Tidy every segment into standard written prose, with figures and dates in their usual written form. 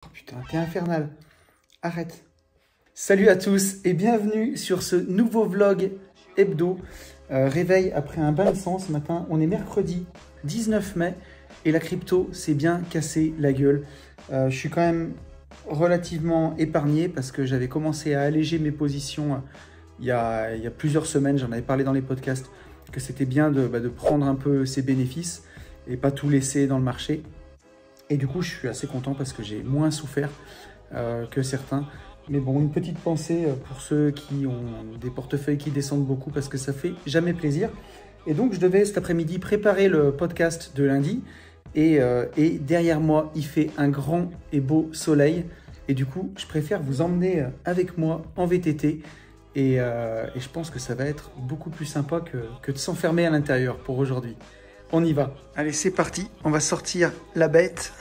Oh putain, t'es infernal. Arrête. Salut à tous et bienvenue sur ce nouveau vlog hebdo. Réveil après un bain de sang ce matin. On est mercredi 19 mai et la crypto s'est bien cassé la gueule. Je suis quand même relativement épargné parce que j'avais commencé à alléger mes positions il y a plusieurs semaines. J'en avais parlé dans les podcasts que c'était bien de prendre un peu ses bénéfices et pas tout laisser dans le marché. Et du coup, je suis assez content parce que j'ai moins souffert que certains. Mais bon, une petite pensée pour ceux qui ont des portefeuilles qui descendent beaucoup parce que ça fait jamais plaisir. Et donc, je devais cet après-midi préparer le podcast de lundi. Et derrière moi, il fait un grand et beau soleil. Et du coup, je préfère vous emmener avec moi en VTT. Et je pense que ça va être beaucoup plus sympa que de s'enfermer à l'intérieur pour aujourd'hui. On y va. Allez, c'est parti. On va sortir la bête.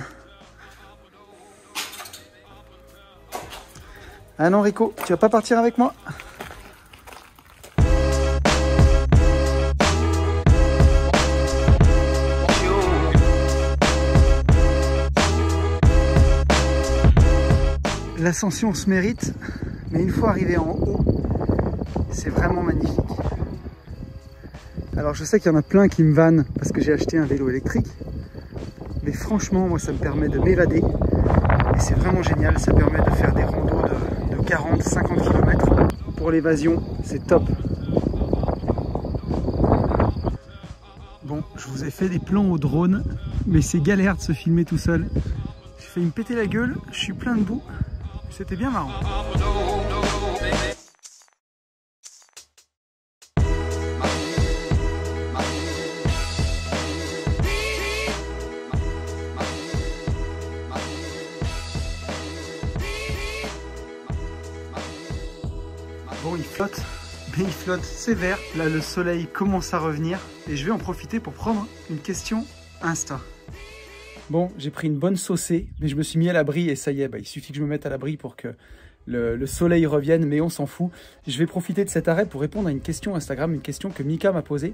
Ah non, Rico, tu vas pas partir avec moi? L'ascension se mérite, mais une fois arrivé en haut, c'est vraiment magnifique. Alors je sais qu'il y en a plein qui me vannent parce que j'ai acheté un vélo électrique, mais franchement, moi ça me permet de m'évader et c'est vraiment génial, ça permet de faire des randos de 40-50 km. Pour l'évasion, c'est top. Bon, je vous ai fait des plans au drone, mais c'est galère de se filmer tout seul. J'ai failli me péter la gueule, je suis plein de boue, c'était bien marrant. Bon, il flotte, mais il flotte sévère. Là, le soleil commence à revenir et je vais en profiter pour prendre une question Insta. Bon, j'ai pris une bonne saucée, mais je me suis mis à l'abri et ça y est, il suffit que je me mette à l'abri pour que le soleil revienne, mais on s'en fout. Je vais profiter de cet arrêt pour répondre à une question Instagram, une question que Mika m'a posée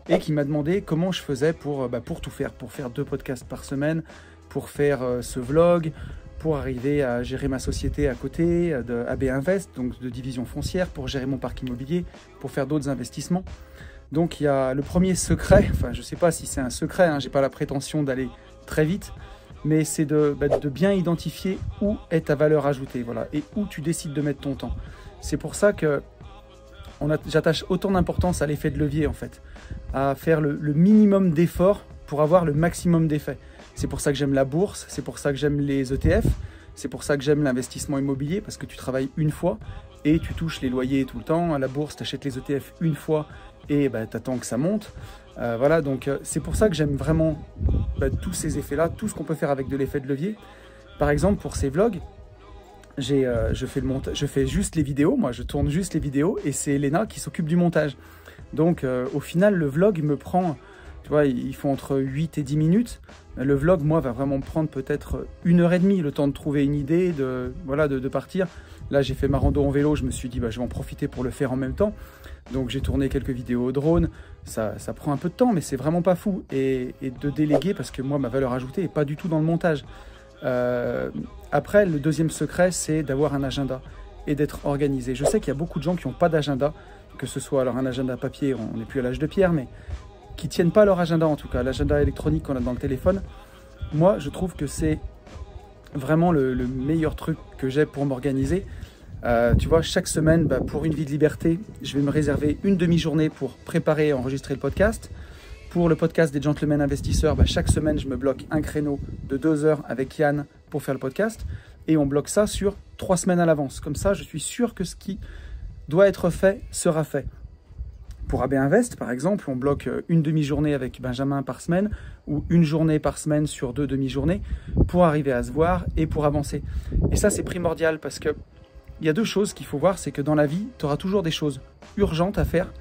et qui m'a demandé comment je faisais pour tout faire, pour faire 2 podcasts par semaine, pour faire ce vlog, pour arriver à gérer ma société à côté, de AB Invest, donc de division foncière, pour gérer mon parc immobilier, pour faire d'autres investissements. Donc il y a le premier secret, enfin je ne sais pas si c'est un secret, je n'ai pas la prétention d'aller très vite, mais c'est de bien identifier où est ta valeur ajoutée, voilà, et où tu décides de mettre ton temps. C'est pour ça que j'attache autant d'importance à l'effet de levier en fait, à faire le minimum d'efforts pour avoir le maximum d'effets. C'est pour ça que j'aime la bourse, c'est pour ça que j'aime les ETF, c'est pour ça que j'aime l'investissement immobilier, parce que tu travailles une fois et tu touches les loyers tout le temps. À la bourse, tu achètes les ETF une fois et tu attends que ça monte. Voilà, donc c'est pour ça que j'aime vraiment tous ces effets-là, tout ce qu'on peut faire avec de l'effet de levier. Par exemple, pour ces vlogs, je fais juste les vidéos, moi je tourne juste les vidéos et c'est Léna qui s'occupe du montage. Donc au final, le vlog me prend... Tu vois, ils font entre 8 et 10 minutes. Le vlog, moi, va vraiment me prendre peut-être 1h30, le temps de trouver une idée, de partir. Là, j'ai fait ma rando en vélo, je me suis dit, je vais en profiter pour le faire en même temps. Donc, j'ai tourné quelques vidéos au drone. Ça prend un peu de temps, mais c'est vraiment pas fou. Et de déléguer, parce que moi, ma valeur ajoutée n'est pas du tout dans le montage. Après, le deuxième secret, c'est d'avoir un agenda et d'être organisé. Je sais qu'il y a beaucoup de gens qui n'ont pas d'agenda, que ce soit alors un agenda papier, on n'est plus à l'âge de pierre, mais qui ne tiennent pas leur agenda en tout cas, l'agenda électronique qu'on a dans le téléphone. Moi, je trouve que c'est vraiment le meilleur truc que j'ai pour m'organiser. Tu vois, chaque semaine, pour une vie de liberté, je vais me réserver une demi-journée pour préparer et enregistrer le podcast. Pour le podcast des Gentlemen Investisseurs, chaque semaine, je me bloque un créneau de 2 heures avec Yann pour faire le podcast. Et on bloque ça sur 3 semaines à l'avance. Comme ça, je suis sûr que ce qui doit être fait sera fait. Pour AB Invest, par exemple, on bloque une demi-journée avec Benjamin par semaine ou une journée par semaine sur 2 demi-journées pour arriver à se voir et pour avancer. Et ça, c'est primordial parce qu'il y a 2 choses qu'il faut voir, c'est que dans la vie, tu auras toujours des choses urgentes à faire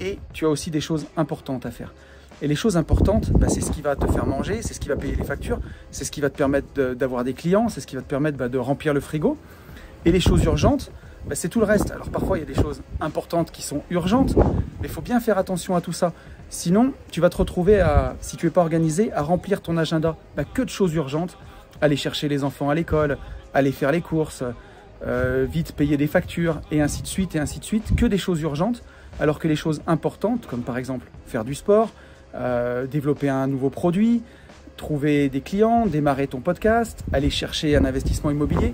et tu as aussi des choses importantes à faire. Et les choses importantes, c'est ce qui va te faire manger, c'est ce qui va payer les factures, c'est ce qui va te permettre d'avoir des clients, c'est ce qui va te permettre de remplir le frigo. Et les choses urgentes, c'est tout le reste. Alors parfois, il y a des choses importantes qui sont urgentes, mais il faut bien faire attention à tout ça. Sinon, tu vas te retrouver, si tu n'es pas organisé, à remplir ton agenda que de choses urgentes aller chercher les enfants à l'école, aller faire les courses, vite payer des factures, et ainsi de suite, que des choses urgentes, alors que les choses importantes, comme par exemple faire du sport, développer un nouveau produit, trouver des clients, démarrer ton podcast, aller chercher un investissement immobilier.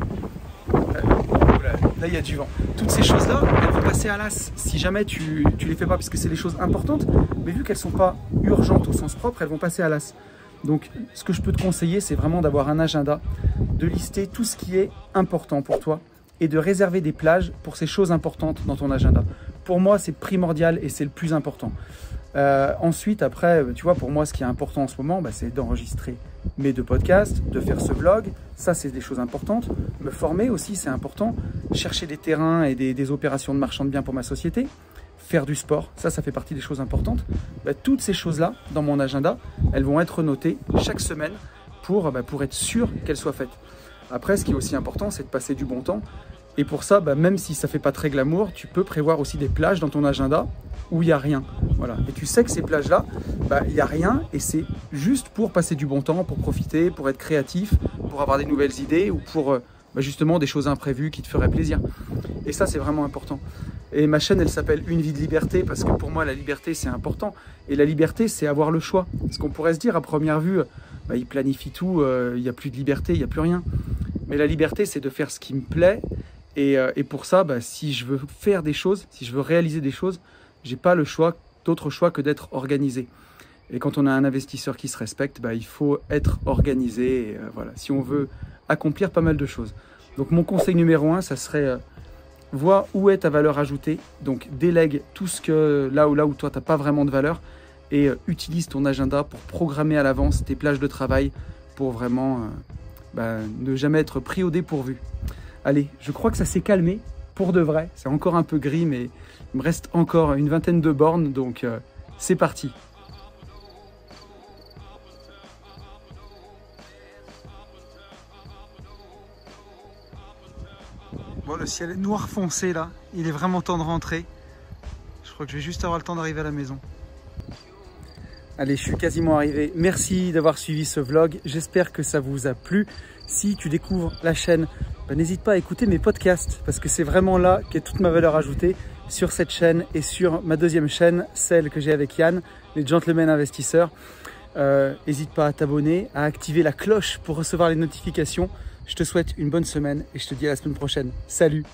Là, il y a du vent. Toutes ces choses-là, elles vont passer à l'as si jamais tu les fais pas, parce que c'est des choses importantes, mais vu qu'elles ne sont pas urgentes au sens propre, elles vont passer à l'as. Donc, ce que je peux te conseiller, c'est vraiment d'avoir un agenda, de lister tout ce qui est important pour toi et de réserver des plages pour ces choses importantes dans ton agenda. Pour moi, c'est primordial et c'est le plus important. Ensuite, après, tu vois, pour moi, ce qui est important en ce moment, c'est d'enregistrer mes 2 podcasts, de faire ce vlog. Ça, c'est des choses importantes. Me former aussi, c'est important. Chercher des terrains et des opérations de marchand de biens pour ma société. Faire du sport, ça fait partie des choses importantes. Toutes ces choses-là, dans mon agenda, elles vont être notées chaque semaine pour être sûr qu'elles soient faites. Après, ce qui est aussi important, c'est de passer du bon temps. Et pour ça, même si ça ne fait pas très glamour, tu peux prévoir aussi des plages dans ton agenda où il n'y a rien. Voilà. Et tu sais que ces plages-là, il n'y a rien et c'est juste pour passer du bon temps, pour profiter, pour être créatif, pour avoir des nouvelles idées ou pour justement des choses imprévues qui te feraient plaisir. Et ça, c'est vraiment important. Et ma chaîne, elle s'appelle Une vie de liberté parce que pour moi, la liberté, c'est important. Et la liberté, c'est avoir le choix. Ce qu'on pourrait se dire à première vue, il planifie tout, il n'y a plus de liberté, il n'y a plus rien. Mais la liberté, c'est de faire ce qui me plaît. Et pour ça, si je veux faire des choses, si je veux réaliser des choses, j'ai pas d'autre choix que d'être organisé. Et quand on a un investisseur qui se respecte, il faut être organisé. Et, voilà, si on veut accomplir pas mal de choses. Donc mon conseil numéro 1, ça serait vois où est ta valeur ajoutée. Donc délègue tout ce que là où toi t'as pas vraiment de valeur et utilise ton agenda pour programmer à l'avance tes plages de travail pour vraiment ne jamais être pris au dépourvu. Allez, je crois que ça s'est calmé pour de vrai. C'est encore un peu gris, mais il me reste encore une vingtaine de bornes, donc c'est parti. Bon, le ciel est noir foncé là, il est vraiment temps de rentrer. Je crois que je vais juste avoir le temps d'arriver à la maison. Allez, je suis quasiment arrivé. Merci d'avoir suivi ce vlog. J'espère que ça vous a plu. Si tu découvres la chaîne, n'hésite pas à écouter mes podcasts parce que c'est vraiment là qu'est toute ma valeur ajoutée sur cette chaîne et sur ma 2e chaîne, celle que j'ai avec Yann, les Gentlemen Investisseurs. N'hésite pas à t'abonner, à activer la cloche pour recevoir les notifications. Je te souhaite une bonne semaine et je te dis à la semaine prochaine. Salut!